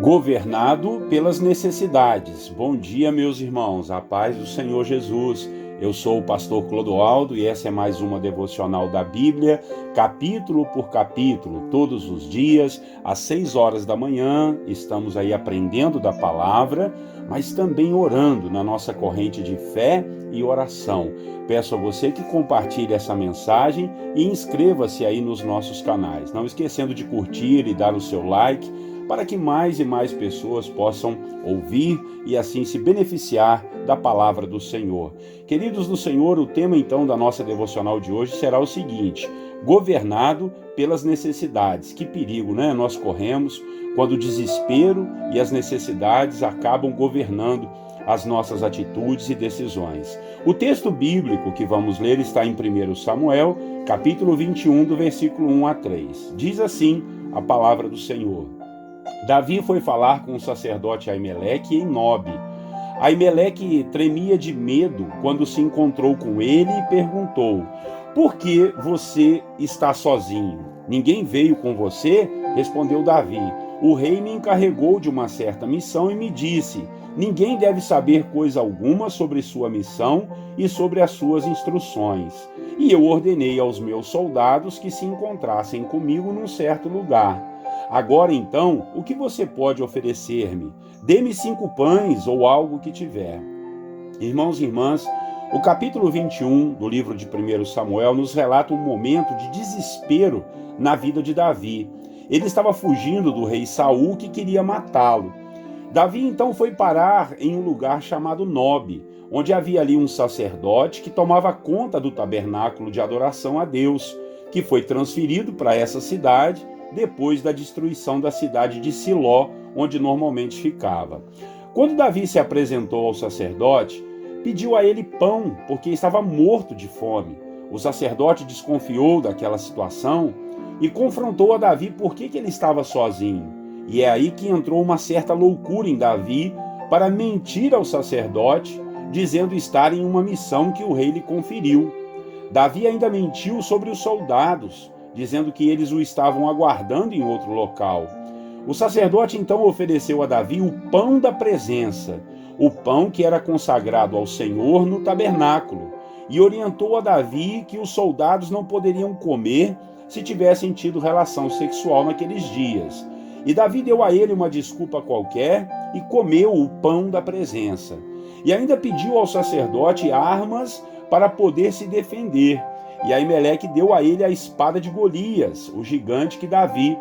Governado pelas necessidades. Bom dia, meus irmãos, a paz do Senhor Jesus. Eu sou o pastor Clodoaldo e essa é mais uma devocional da Bíblia, capítulo por capítulo, todos os dias, às 6 horas da manhã. Estamos aí aprendendo da palavra, mas também orando na nossa corrente de fé e oração. Peço a você que compartilhe essa mensagem e inscreva-se aí nos nossos canais. Não esquecendo de curtir e dar o seu like, para que mais e mais pessoas possam ouvir e assim se beneficiar da palavra do Senhor. Queridos do Senhor, o tema então da nossa devocional de hoje será o seguinte: governado pelas necessidades. Que perigo, né? Nós corremos quando o desespero e as necessidades acabam governando as nossas atitudes e decisões. O texto bíblico que vamos ler está em 1 Samuel, capítulo 21, do versículo 1 a 3. Diz assim a palavra do Senhor: Davi foi falar com o sacerdote Aimeleque em Nobe. Aimeleque tremia de medo quando se encontrou com ele e perguntou: Por que você está sozinho? Ninguém veio com você? Respondeu Davi: O rei me encarregou de uma certa missão e me disse: Ninguém deve saber coisa alguma sobre sua missão e sobre as suas instruções. E eu ordenei aos meus soldados que se encontrassem comigo num certo lugar. Agora então, o que você pode oferecer-me? Dê-me 5 pães ou algo que tiver. Irmãos e irmãs, o capítulo 21 do livro de 1 Samuel nos relata um momento de desespero na vida de Davi. Ele estava fugindo do rei Saul, que queria matá-lo. Davi então foi parar em um lugar chamado Nobe, onde havia ali um sacerdote que tomava conta do tabernáculo de adoração a Deus, que foi transferido para essa cidade depois da destruição da cidade de Siló, onde normalmente ficava. Quando Davi se apresentou ao sacerdote, pediu a ele pão, porque estava morto de fome. O sacerdote desconfiou daquela situação e confrontou a Davi por que ele estava sozinho. E é aí que entrou uma certa loucura em Davi para mentir ao sacerdote, dizendo estar em uma missão que o rei lhe conferiu. Davi ainda mentiu sobre os soldados, dizendo que eles o estavam aguardando em outro local. O sacerdote então ofereceu a Davi o pão da presença, o pão que era consagrado ao Senhor no tabernáculo, e orientou a Davi que os soldados não poderiam comer se tivessem tido relação sexual naqueles dias. E Davi deu a ele uma desculpa qualquer e comeu o pão da presença. E ainda pediu ao sacerdote armas para poder se defender. E Aimeleque deu a ele a espada de Golias, o gigante que Davi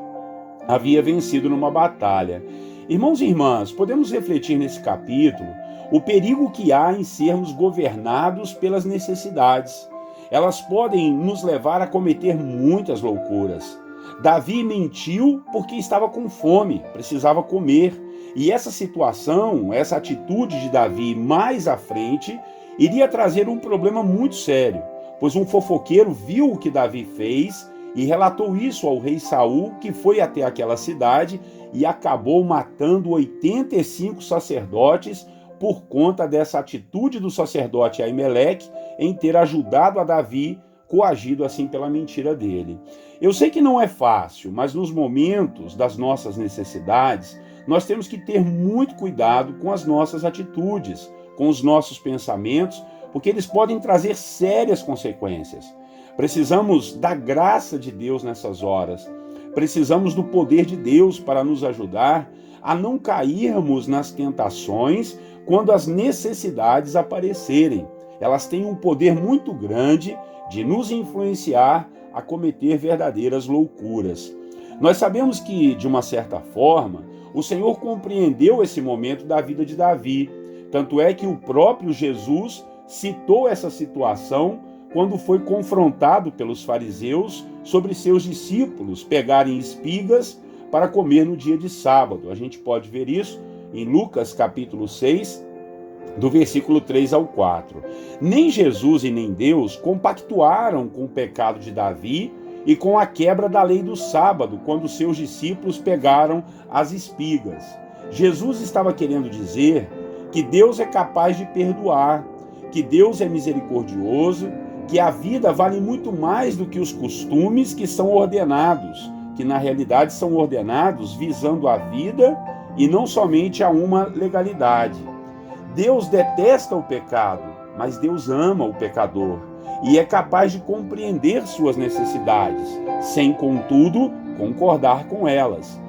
havia vencido numa batalha. Irmãos e irmãs, podemos refletir nesse capítulo o perigo que há em sermos governados pelas necessidades. Elas podem nos levar a cometer muitas loucuras. Davi mentiu porque estava com fome, precisava comer. E essa situação, essa atitude de Davi mais à frente, iria trazer um problema muito sério, pois um fofoqueiro viu o que Davi fez e relatou isso ao rei Saul, que foi até aquela cidade e acabou matando 85 sacerdotes por conta dessa atitude do sacerdote Aimeleque em ter ajudado a Davi, coagido assim pela mentira dele. Eu sei que não é fácil, mas nos momentos das nossas necessidades, nós temos que ter muito cuidado com as nossas atitudes, com os nossos pensamentos, porque eles podem trazer sérias consequências. Precisamos da graça de Deus nessas horas. Precisamos do poder de Deus para nos ajudar a não cairmos nas tentações quando as necessidades aparecerem. Elas têm um poder muito grande de nos influenciar a cometer verdadeiras loucuras. Nós sabemos que, de uma certa forma, o Senhor compreendeu esse momento da vida de Davi. Tanto é que o próprio Jesus citou essa situação quando foi confrontado pelos fariseus sobre seus discípulos pegarem espigas para comer no dia de sábado. A gente pode ver isso em Lucas capítulo 6, do versículo 3 ao 4. Nem Jesus e nem Deus compactuaram com o pecado de Davi e com a quebra da lei do sábado, quando seus discípulos pegaram as espigas. Jesus estava querendo dizer que Deus é capaz de perdoar, que Deus é misericordioso, que a vida vale muito mais do que os costumes que são ordenados, que na realidade são ordenados visando a vida e não somente a uma legalidade. Deus detesta o pecado, mas Deus ama o pecador e é capaz de compreender suas necessidades, sem, contudo, concordar com elas.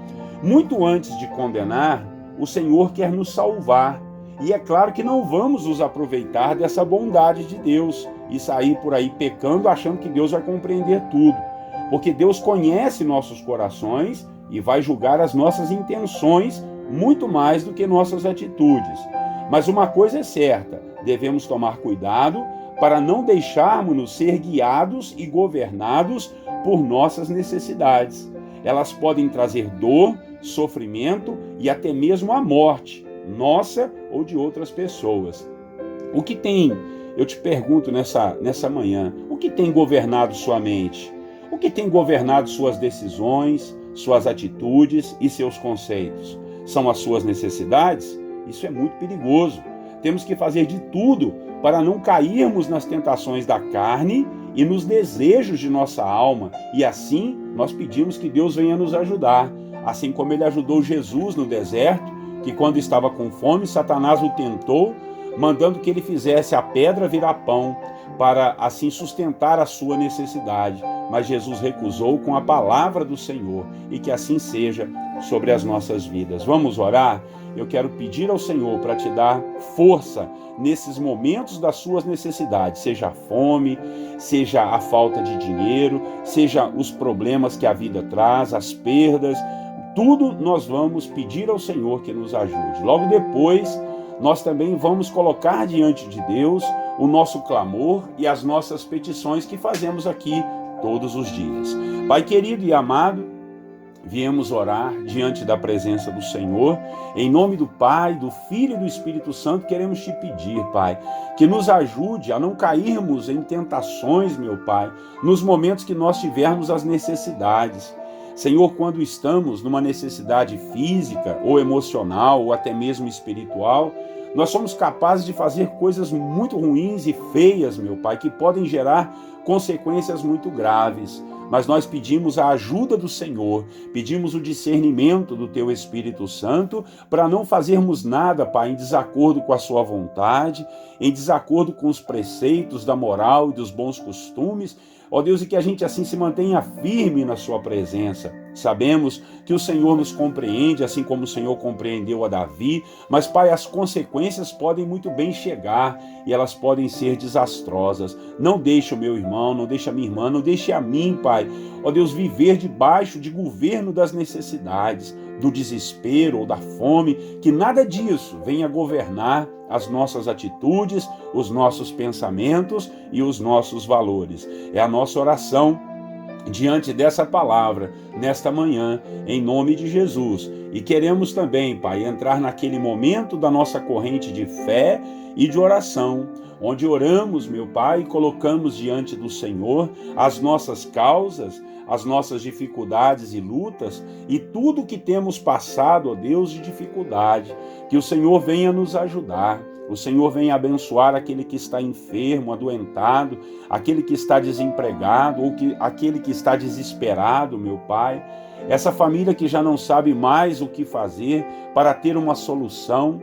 Muito antes de condenar, o Senhor quer nos salvar. E é claro que não vamos nos aproveitar dessa bondade de Deus e sair por aí pecando achando que Deus vai compreender tudo. Porque Deus conhece nossos corações e vai julgar as nossas intenções muito mais do que nossas atitudes. Mas uma coisa é certa, devemos tomar cuidado para não deixarmos-nos ser guiados e governados por nossas necessidades. Elas podem trazer dor, sofrimento e até mesmo a morte, nossa ou de outras pessoas. O que tem, eu te pergunto nessa manhã, o que tem governado sua mente? O que tem governado suas decisões, suas atitudes e seus conceitos? São as suas necessidades? Isso é muito perigoso. Temos que fazer de tudo para não cairmos nas tentações da carne e nos desejos de nossa alma. E assim, nós pedimos que Deus venha nos ajudar. Assim como ele ajudou Jesus no deserto, que quando estava com fome, Satanás o tentou, mandando que ele fizesse a pedra virar pão, para assim sustentar a sua necessidade. Mas Jesus recusou com a palavra do Senhor, e que assim seja sobre as nossas vidas. Vamos orar? Eu quero pedir ao Senhor para te dar força nesses momentos das suas necessidades, seja a fome, seja a falta de dinheiro, seja os problemas que a vida traz, as perdas, tudo nós vamos pedir ao Senhor que nos ajude. Logo depois, nós também vamos colocar diante de Deus o nosso clamor e as nossas petições que fazemos aqui todos os dias. Pai querido e amado, viemos orar diante da presença do Senhor, em nome do Pai, do Filho e do Espírito Santo, queremos te pedir, Pai, que nos ajude a não cairmos em tentações, meu Pai, nos momentos que nós tivermos as necessidades. Senhor, quando estamos numa necessidade física ou emocional ou até mesmo espiritual, nós somos capazes de fazer coisas muito ruins e feias, meu Pai, que podem gerar consequências muito graves. Mas nós pedimos a ajuda do Senhor, pedimos o discernimento do Teu Espírito Santo para não fazermos nada, Pai, em desacordo com a Sua vontade, em desacordo com os preceitos da moral e dos bons costumes, ó Deus, e que a gente assim se mantenha firme na Sua presença. Sabemos que o Senhor nos compreende, assim como o Senhor compreendeu a Davi, mas, Pai, as consequências podem muito bem chegar e elas podem ser desastrosas. Não deixe o meu irmão, não deixe a minha irmã, não deixe a mim, Pai, ó Deus, viver debaixo de governo das necessidades, do desespero ou da fome, que nada disso venha governar as nossas atitudes, os nossos pensamentos e os nossos valores. É a nossa oração diante dessa palavra, nesta manhã, em nome de Jesus. E queremos também, Pai, entrar naquele momento da nossa corrente de fé e de oração, onde oramos, meu Pai, e colocamos diante do Senhor as nossas causas, as nossas dificuldades e lutas e tudo que temos passado, ó Deus, de dificuldade. Que o Senhor venha nos ajudar. O Senhor venha abençoar aquele que está enfermo, adoentado, aquele que está desempregado ou aquele que está desesperado, meu Pai. Essa família que já não sabe mais o que fazer para ter uma solução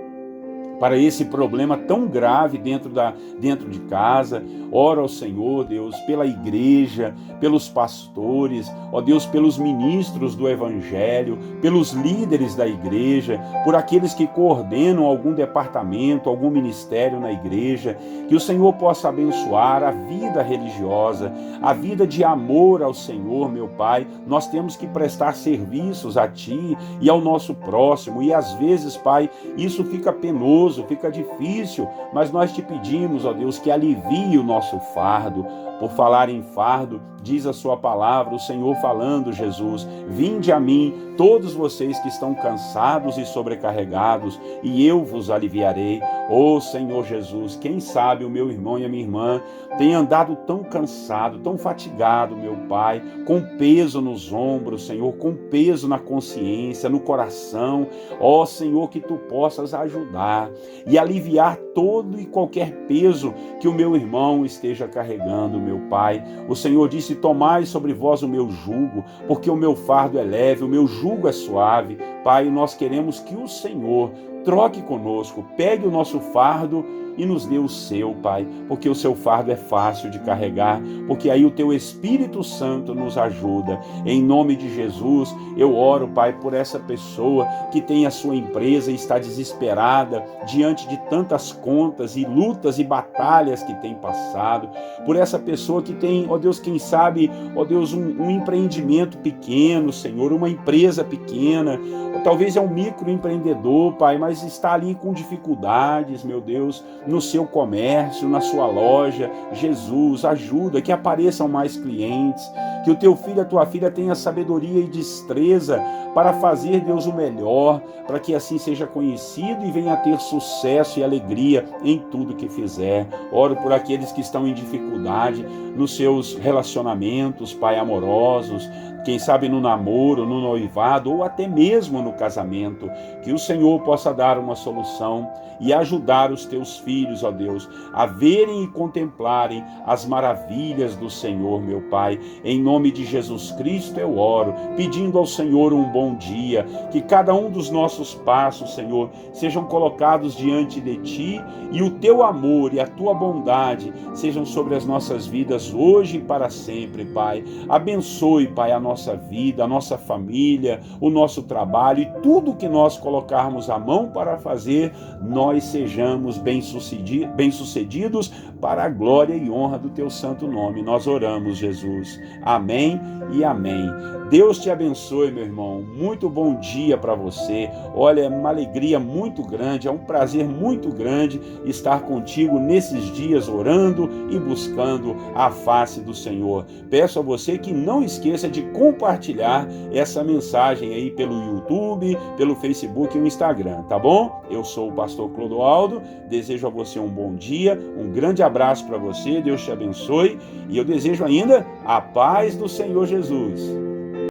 para esse problema tão grave dentro de casa. Ora ao Senhor, Deus, pela igreja, pelos pastores, ó Deus, pelos ministros do Evangelho, pelos líderes da igreja, por aqueles que coordenam algum departamento, algum ministério na igreja, que o Senhor possa abençoar a vida religiosa, a vida de amor ao Senhor, meu Pai. Nós temos que prestar serviços a Ti e ao nosso próximo, e às vezes, Pai, isso fica penoso, fica difícil, mas nós te pedimos, ó Deus, que alivie o nosso fardo. Por falar em fardo, diz a sua palavra, o Senhor falando, Jesus: vinde a mim, todos vocês que estão cansados e sobrecarregados, e eu vos aliviarei. Ó Senhor Jesus, quem sabe o meu irmão e a minha irmã tem andado tão cansado, tão fatigado, meu Pai, com peso nos ombros, Senhor, com peso na consciência, no coração. Ó Senhor, que Tu possas ajudar e aliviar todo e qualquer peso que o meu irmão esteja carregando, meu meu Pai. O Senhor disse: tomai sobre vós o meu jugo, porque o meu fardo é leve, o meu jugo é suave. Pai, nós queremos que o Senhor troque conosco, pegue o nosso fardo e nos dê o seu, Pai, porque o seu fardo é fácil de carregar, porque aí o teu Espírito Santo nos ajuda. Em nome de Jesus, eu oro, Pai, por essa pessoa que tem a sua empresa e está desesperada diante de tantas contas e lutas e batalhas que tem passado, por essa pessoa que tem, ó Deus, quem sabe, ó Deus, um empreendimento pequeno, Senhor, uma empresa pequena, ou talvez é um microempreendedor, Pai, mas está ali com dificuldades, meu Deus, no seu comércio, na sua loja. Jesus, ajuda, que apareçam mais clientes, que o teu filho, a tua filha tenha sabedoria e destreza para fazer, Deus, o melhor, para que assim seja conhecido e venha a ter sucesso e alegria em tudo que fizer. Oro por aqueles que estão em dificuldade nos seus relacionamentos, Pai, amorosos, quem sabe no namoro, no noivado ou até mesmo no casamento, que o Senhor possa dar uma solução e ajudar os teus filhos, ó Deus, a verem e contemplarem as maravilhas do Senhor, meu Pai. Em nome de Jesus Cristo eu oro, pedindo ao Senhor um bom dia, que cada um dos nossos passos, Senhor, sejam colocados diante de Ti e o Teu amor e a Tua bondade sejam sobre as nossas vidas hoje e para sempre, Pai. Abençoe, Pai, a nossa vida, a nossa família, o nosso trabalho e tudo que nós colocarmos a mão para fazer, nós sejamos bem-sucedidos para a glória e honra do Teu santo nome. Nós oramos, Jesus. Amém e amém. Deus te abençoe, meu irmão. Muito bom dia para você. Olha, é uma alegria muito grande, é um prazer muito grande estar contigo nesses dias orando e buscando a face do Senhor. Peço a você que não esqueça de compartilhar essa mensagem aí pelo YouTube, pelo Facebook e o Instagram, tá bom? Eu sou o pastor Clodoaldo, desejo a você um bom dia, um grande abraço para você, Deus te abençoe e eu desejo ainda a paz do Senhor Jesus.